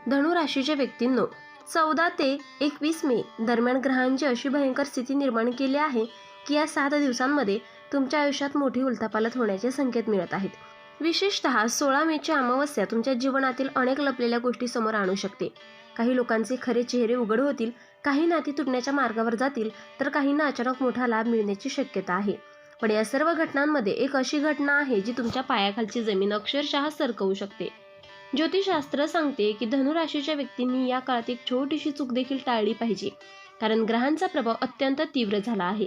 धनु राशीच्या व्यक्तींनो, 14 ते 21 मे दरम्यान ग्रहांची अशी भयंकर स्थिती निर्माण केली आहे की या 7 दिवसांमध्ये तुमच्या आयुष्यात मोठी उलथापालथ होण्याचे संकेत मिळत आहेत. विशेषतः 16 मेची अमावस्या तुमच्या जीवनातील अनेक लपलेल्या गोष्टी समोर आणू शकते. काही लोकांचे खरे चेहरे उघड होतील, काही नाती तुटण्याच्या मार्गावर जातील, तर काहींना अचानक मोठा लाभ मिळण्याची शक्यता आहे. पण या सर्व घटनांमध्ये एक अशी घटना आहे जी तुमच्या पायाखालची जमीन अक्षरशः सरकवू शकते. ज्योतिषशास्त्र सांगते की धनु राशीच्या व्यक्तींनी या काळात एक छोटीशी चूक देखील टाळली पाहिजे, कारण ग्रहांचा प्रभाव अत्यंत तीव्र झाला आहे.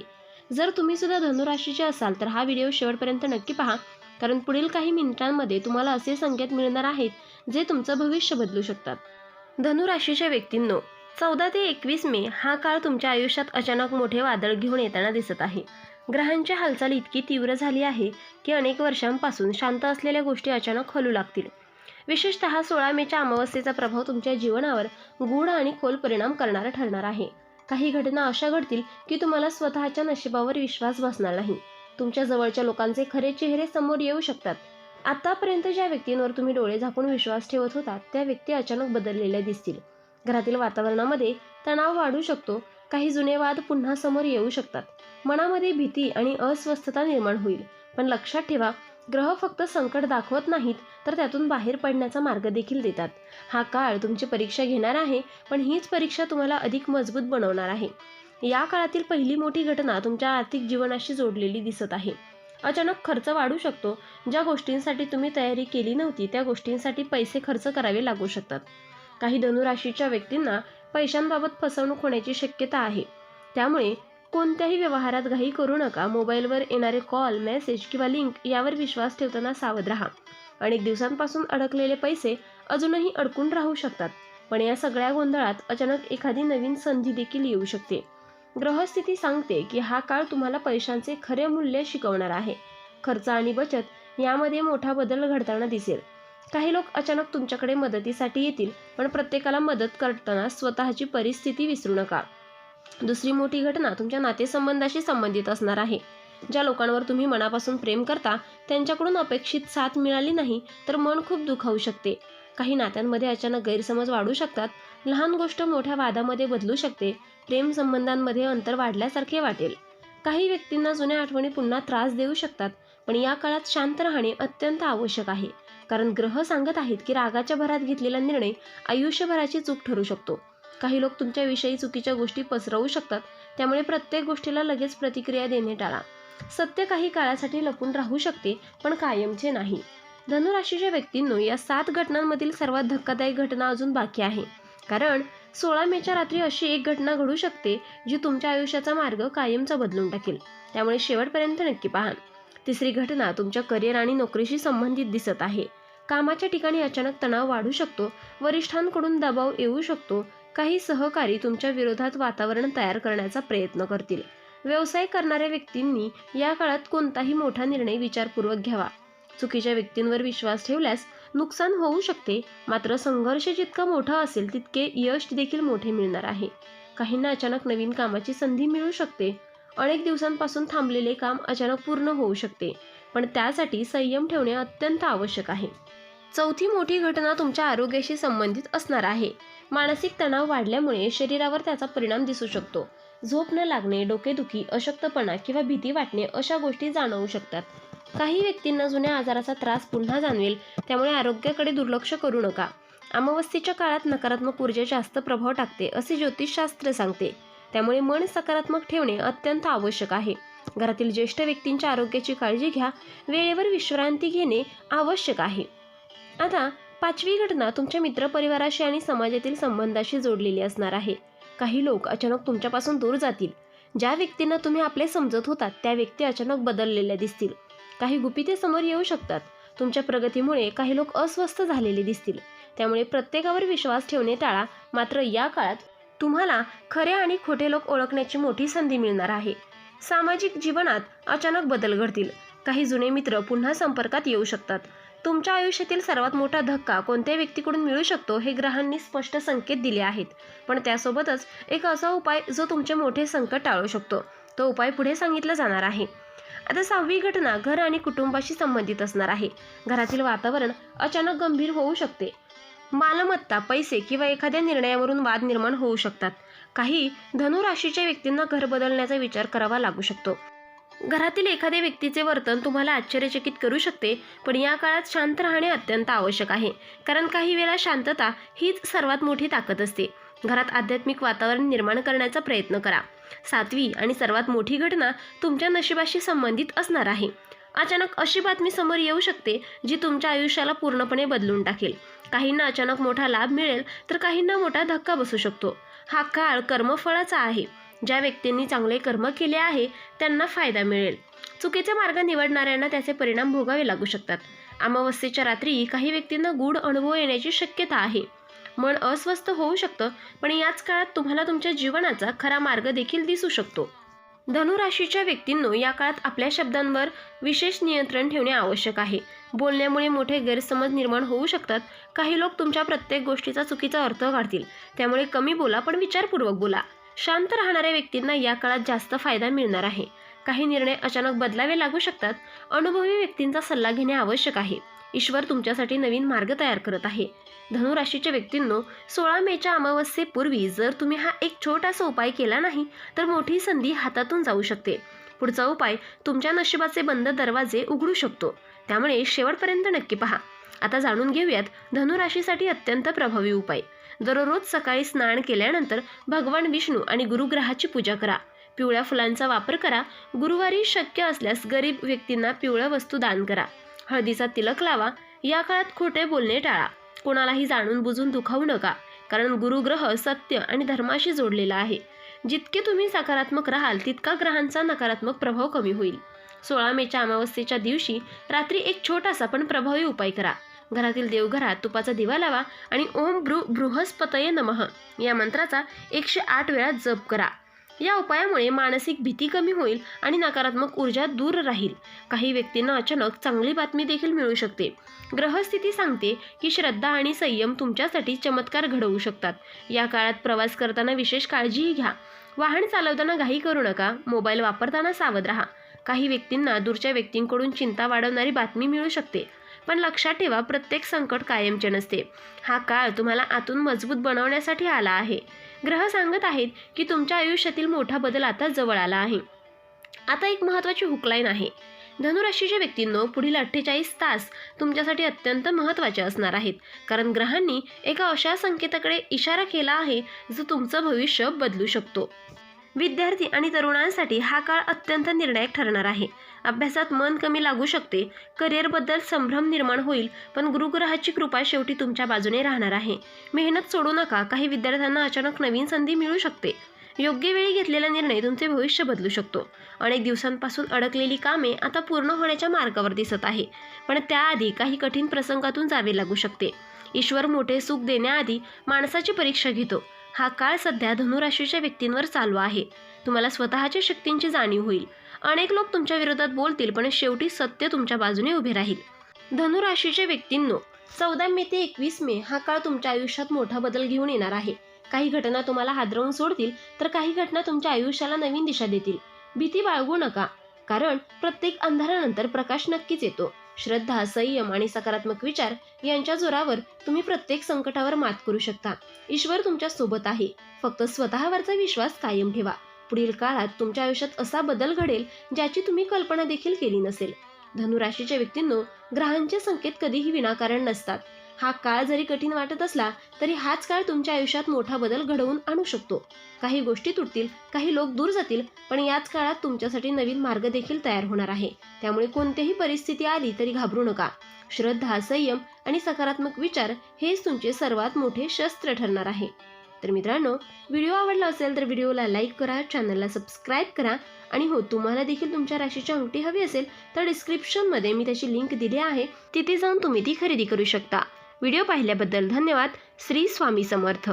जर तुम्ही सुद्धा धनु राशीचे असाल तर हा व्हिडिओ शेवटपर्यंत नक्की पहा, कारण पुढील काही मिनिटांमध्ये तुम्हाला असे संकेत मिळणार आहेत जे तुमचं भविष्य बदलू शकतात. धनु राशीच्या व्यक्तींनो, 14 ते 21 मे हा काळ तुमच्या आयुष्यात अचानक मोठे वादळ घेऊन येताना दिसत आहे. ग्रहांची हालचाल इतकी तीव्र झाली आहे की अनेक वर्षांपासून शांत असलेल्या गोष्टी अचानक हलू लागतील. विशेषतः 16 मेच्या अमावस्येचा प्रभाव तुमच्या जीवनावर गूढ आणि खोल परिणाम करणारा ठरणार आहे. काही घटना अशा घडतील की तुम्हाला स्वतःच्या नशिबावर विश्वास बसणार नाही. तुमच्या जवळच्या लोकांचे खरे चेहरे समोर येऊ शकतात. आतापर्यंत ज्या व्यक्तींवर तुम्ही डोळे झाकून विश्वास ठेवत होता त्या व्यक्ती अचानक बदललेल्या दिसतील. घरातील वातावरणामध्ये तणाव वाढू शकतो. काही जुने वाद पुन्हा समोर येऊ शकतात. मनामध्ये भीती आणि अस्वस्थता निर्माण होईल. पण लक्षात ठेवा, ग्रह फक्त संकट दाखवत नाहीत तर त्यातून बाहेर पडण्याचा मार्ग देखील देतात. हा काळ तुमची परीक्षा घेणार आहे, पण हीच परीक्षा तुम्हाला अधिक मजबूत बनवणार आहे. या काळातील पहिली मोठी घटना तुमच्या आर्थिक जीवनाशी जोडलेली दिसत आहे. अचानक खर्च वाढू शकतो. ज्या गोष्टींसाठी तुम्ही तयारी केली नव्हती त्या गोष्टींसाठी पैसे खर्च करावे लागू शकतात. काही धनु राशीच्या व्यक्तींना पैशांबाबत फसवणूक होण्याची शक्यता आहे. त्यामुळे कोणत्याही व्यवहारात घाई करू नका. मोबाईलवर येणारे कॉल, मेसेज किंवा लिंक यावर विश्वास ठेवताना सावध राहा. अनेक दिवसांपासून अडकलेले पैसे अजूनही अडकून राहू शकतात. पण या सगळ्या गोंधळात अचानक एखादी नवीन संधी देखील येऊ शकते. ग्रहस्थिती सांगते की हा काळ तुम्हाला पैशांचे खरे मूल्य शिकवणार आहे. खर्च आणि बचत यामध्ये मोठा बदल घडताना दिसेल. काही लोक अचानक तुमच्याकडे मदतीसाठी येतील, पण प्रत्येकाला मदत करताना स्वतःची परिस्थिती विसरू नका. दुसरी मोठी घटना तुमच्या नातेसंबंधाशी संबंधित असणार आहे. ज्या लोकांवर तुम्ही मनापासून प्रेम करता त्यांच्याकडून अपेक्षित साथ मिळाली नाही तर मन खूप दुखावू शकते. काही नात्यांमध्ये अचानक गैरसमज वाढू शकतात. लहान गोष्ट मोठ्या वादामध्ये बदलू शकते. प्रेम संबंधांमध्ये अंतर वाढल्यासारखे वाटेल. काही व्यक्तींना जुन्या आठवणी पुन्हा त्रास देऊ शकतात. पण या काळात शांत राहणे अत्यंत आवश्यक आहे, कारण ग्रह सांगत आहेत की रागाच्या भरात घेतलेला निर्णय आयुष्यभराची चूक ठरू शकतो. काही लोक तुमच्याविषयी चुकीच्या गोष्टी पसरवू शकतात. त्यामुळे प्रत्येक गोष्टीला लगेच प्रतिक्रिया देणे टाळा. सत्य काही काळासाठी लपून राहू शकते, पण कायमचे नाही. धनु राशीच्या व्यक्तींनो, या 7 घटनांमधील सर्वात धक्कादायक घटना अजून बाकी आहे. कारण 16 मेच्या रात्री अशी एक घटना घडू शकते जी तुमच्या आयुष्याचा मार्ग कायमचा बदलून टाकेल. त्यामुळे शेवटपर्यंत नक्की पहा. तिसरी घटना तुमच्या करिअर आणि नोकरीशी संबंधित दिसत आहे. कामाच्या ठिकाणी अचानक तणाव वाढू शकतो. वरिष्ठांकडून दबाव येऊ शकतो. काही सहकारी तुमच्या विरोधात वातावरण तयार करण्याचा प्रयत्न करतील. व्यवसाय करणाऱ्या व्यक्तींनी या काळात कोणताही मोठा निर्णय विचारपूर्वक घ्यावा. चुकीच्या व्यक्तींवर विश्वास ठेवल्यास नुकसान होऊ शकते. मात्र संघर्ष जितका मोठा असेल तितके यश देखील मोठे मिळणार आहे. काहींना अचानक नवीन कामाची संधी मिळू शकते. अनेक दिवसांपासून थांबलेले काम अचानक पूर्ण होऊ शकते, पण त्यासाठी संयम ठेवणे अत्यंत आवश्यक आहे. चौथी मोठी घटना तुमच्या आरोग्याशी संबंधित असणार आहे. मानसिक तणाव वाढल्यामुळे शरीरावर त्याचा परिणाम दिसू शकतो. झोप न लागणे, डोकेदुखी, अशक्तपणा किंवा भीती वाटणे अशा गोष्टी जाणवू शकतात. काही व्यक्तींना जुन्या आजाराचा त्रास पुन्हा जाणवेल. त्यामुळे आरोग्याकडे दुर्लक्ष करू नका. अमावस्येच्या काळात नकारात्मक ऊर्जा जास्त प्रभाव टाकते असे ज्योतिषशास्त्र सांगते. त्यामुळे मन सकारात्मक ठेवणे अत्यंत आवश्यक आहे. घरातील ज्येष्ठ व्यक्तींच्या आरोग्याची काळजी घ्या. वेळेवर विश्रांती घेणे आवश्यक आहे. आता 5वी घटना तुमच्या मित्रपरिवाराशी आणि समाजातील संबंधाशी जोडलेली असणार आहे. काही लोक अचानक तुमच्यापासून दूर जातील. ज्या व्यक्तींना तुम्ही आपले समजत होतात त्या व्यक्ती अचानक बदललेल्या दिसतील. काही गुपिते समोर येऊ शकतात. तुमच्या प्रगतीमुळे काही लोक अस्वस्थ झालेले दिसतील. त्यामुळे प्रत्येकावर विश्वास ठेवणे टाळा. मात्र या काळात तुम्हाला खरे आणि खोटे लोक ओळखण्याची मोठी संधी मिळणार आहे. सामाजिक जीवनात अचानक बदल घडतील. काही जुने मित्र पुन्हा संपर्कात येऊ शकतात. तुमच्या आयुष्यातील सर्वात मोठा धक्का कोणत्या व्यक्तीकडून मिळू शकतो हे ग्रहांनी स्पष्ट संकेत दिले आहेत. पण त्यासोबतच एक असा उपाय जो तुमचे मोठे संकट टाळू शकतो. तो उपाय पुढे सांगितला जाणार आहे. आता 6वी घटना घर आणि कुटुंबाशी संबंधित असणार आहे. घरातील वातावरण अचानक गंभीर होऊ शकते. मालमत्ता, पैसे किंवा एखाद्या निर्णयावरून वाद निर्माण होऊ शकतात. काही धनुराशीच्या व्यक्तींना घर बदलण्याचा विचार करावा लागू शकतो. घरातील एखाद्या व्यक्तीचे वर्तन तुम्हाला आश्चर्यचकित करू शकते, पण या काळात शांत राहणे अत्यंत आवश्यक आहे, कारण काही वेळा शांतता हीच सर्वात मोठी ताकद असते. घरात आध्यात्मिक वातावरण निर्माण करण्याचा प्रयत्न करा. 7वी आणि सर्वात मोठी घटना तुमच्या नशिबाशी संबंधित असणार आहे. अचानक अशी बातमी समोर येऊ शकते जी तुमच्या आयुष्याला पूर्णपणे बदलून टाकेल. काहींना अचानक मोठा लाभ मिळेल, तर काहींना मोठा धक्का बसू शकतो. हा काळ कर्मफळाचा आहे. ज्या व्यक्तींनी चांगले कर्म केले आहे त्यांना फायदा मिळेल. चुकीचे मार्ग निवडणाऱ्यांना त्याचे परिणाम भोगावे लागू शकतात. अमावस्येच्या रात्री काही व्यक्तींना गूढ अनुभव येण्याची शक्यता आहे. मन अस्वस्थ होऊ शकतं, पण याच काळात तुम्हाला तुमच्या जीवनाचा खरा मार्ग देखील दिसू शकतो. धनुराशीच्या व्यक्तींनो, या काळात आपल्या शब्दांवर विशेष नियंत्रण ठेवणे आवश्यक आहे. बोलण्यामुळे मोठे गैरसमज निर्माण होऊ शकतात. काही लोक तुमच्या प्रत्येक गोष्टीचा चुकीचा अर्थ काढतील, त्यामुळे कमी बोला पण विचारपूर्वक बोला. शांत राहणाऱ्या व्यक्तींना या काळात जास्त फायदा मिळणार आहे. काही निर्णय अचानक बदलावे लागू शकतात. अनुभवी व्यक्तींचा सल्ला घेणे आवश्यक आहे. ईश्वर तुमच्यासाठी नवीन मार्ग तयार करत आहे. धनुराशीच्या व्यक्तींनो, 16 मेच्या अमावस्येपूर्वी जर तुम्ही हा एक छोटासा उपाय केला नाही तर मोठी संधी हातातून जाऊ शकते. पुढचा उपाय तुमच्या नशिबाचे बंद दरवाजे उघडू शकतो, त्यामुळे शेवटपर्यंत नक्की पहा. आता जाणून घेऊयात धनुराशीसाठी अत्यंत प्रभावी उपाय. दररोज सकाळी स्नान केल्यानंतर भगवान विष्णू आणि गुरुग्रहाची पूजा करा. पिवळ्या फुलांचा वापर करा. गुरुवारी शक्य असल्यास गरीब व्यक्तींना पिवळ्या वस्तू दान करा. हळदीचा तिलक लावा. या काळात खोटे बोलणे टाळा. कोणालाही जाणून बुजून दुखावू नका, कारण गुरुग्रह सत्य आणि धर्माशी जोडलेला आहे. जितके तुम्ही सकारात्मक राहाल तितका ग्रहांचा नकारात्मक प्रभाव कमी होईल. 16 मेच्या अमावस्येच्या दिवशी रात्री एक छोटासा पण प्रभावी उपाय करा. घरातील देवघरात तुपाचा दिवा लावा आणि ओम बृहस्पतये नमः या मंत्राचा 108 वेळा जप करा. या उपायामुळे मानसिक भीती कमी होईल आणि नकारात्मक ऊर्जा दूर राहील. काही व्यक्तींना अचानक चांगली बातमी देखील मिळू शकते. ग्रहस्थिती सांगते की श्रद्धा आणि संयम तुमच्यासाठी चमत्कार घडवू शकतात. या काळात प्रवास करताना विशेष काळजीही घ्या. वाहन चालवताना घाई करू नका. मोबाईल वापरताना सावध राहा. काही व्यक्तींना दूरच्या व्यक्तींकडून चिंता वाढवणारी बातमी मिळू शकते, पण लक्षात ठेवा, प्रत्येक संकट कायमचे नसते. हा काळ तुम्हाला आतून मजबूत बनवण्यासाठी आला आहे. ग्रह सांगत आहेत की तुमच्या आयुष्यातील मोठा बदल आता जवळ आला आहे. आता एक महत्त्वाची हुकलाईन आहे. धनुराशीच्या व्यक्तींनो, पुढील 48 तास तुमच्यासाठी अत्यंत महत्त्वाचे असणार आहेत, कारण ग्रहांनी एका अशा संकेताकडे इशारा केला आहे जो तुमचं भविष्य बदलू शकतो. विद्यार्थी आणि तरुणांसाठी हा काळ अत्यंत निर्णायक ठरणार आहे. अभ्यासात मन कमी लागू शकते. करिअरबद्दल संभ्रम निर्माण होईल, पण गुरुग्रहाची कृपा शेवटी तुमच्या बाजूने राहणार आहे. मेहनत सोडू नका. काही विद्यार्थ्यांना अचानक नवीन संधी मिळू शकते. योग्य वेळी घेतलेला निर्णय तुमचे भविष्य बदलू शकतो. अनेक दिवसांपासून अडकलेली कामे आता पूर्ण होण्याच्या मार्गावर दिसत आहे, पण त्याआधी काही कठीण प्रसंगातून जावे लागू शकते. ईश्वर मोठे सुख देण्याआधी माणसाची परीक्षा घेतो. हा काळ सध्या धनुराशीच्या व्यक्तींवर चालू आहे. तुम्हाला स्वतःच्या शक्तींची जाणीव होईल. अनेक लोक तुमच्या विरोधात बोलतील, पण शेवटी सत्य तुमच्या बाजूने उभे राहील. धनुराशीच्या व्यक्तींनो, 14 मे ते 21 मे हा काळ तुमच्या आयुष्यात मोठा बदल घेऊन येणार आहे. काही घटना तुम्हाला हादरवून सोडतील, तर काही घटना तुमच्या आयुष्याला नवीन दिशा देतील. भीती बाळगू नका, कारण प्रत्येक अंधारानंतर प्रकाश नक्कीच येतो. श्रद्धा, संयम आणि सकारात्मक विचार यांच्या जोरावर तुम्ही प्रत्येक संकटावर मात करू शकता. ईश्वर तुमच्या सोबत आहे. फक्त स्वतःवरचा विश्वास कायम ठेवा. पुढील काळात तुमच्या आयुष्यात असा बदल घडेल ज्याची तुम्ही कल्पना देखील केली नसेल. धनुराशीच्या व्यक्तींनो, ग्रहांचे संकेत कधीही विनाकारण नसतात. हा काळ जरी कठीण वाटत असला तरी हाच काळ तुमच्या आयुष्यात मोठा बदल घडवून आणू शकतो. काही गोष्टी तुटतील, काही लोक दूर जातील, पण याच काळात तुमच्यासाठी नवीन मार्ग देखील तयार होणार आहे. त्यामुळे कोणतीही परिस्थिती आली तरी घाबरू नका. श्रद्धा, संयम आणि सकारात्मक विचार हेच तुमचे सर्वात मोठे शस्त्र ठरणार आहे. तर मित्रांनो, व्हिडिओ आवडला असेल तर व्हिडिओला लाईक करा, चॅनलला सबस्क्राईब करा आणि हो, तुम्हाला देखील तुमच्या राशीची अंगठी हवी असेल तर डिस्क्रिप्शनमध्ये मी त्याची लिंक दिली आहे, तिथे जाऊन तुम्ही ती खरेदी करू शकता. व्हिडिओ पाहिल्याबद्दल धन्यवाद. श्री स्वामी समर्थ.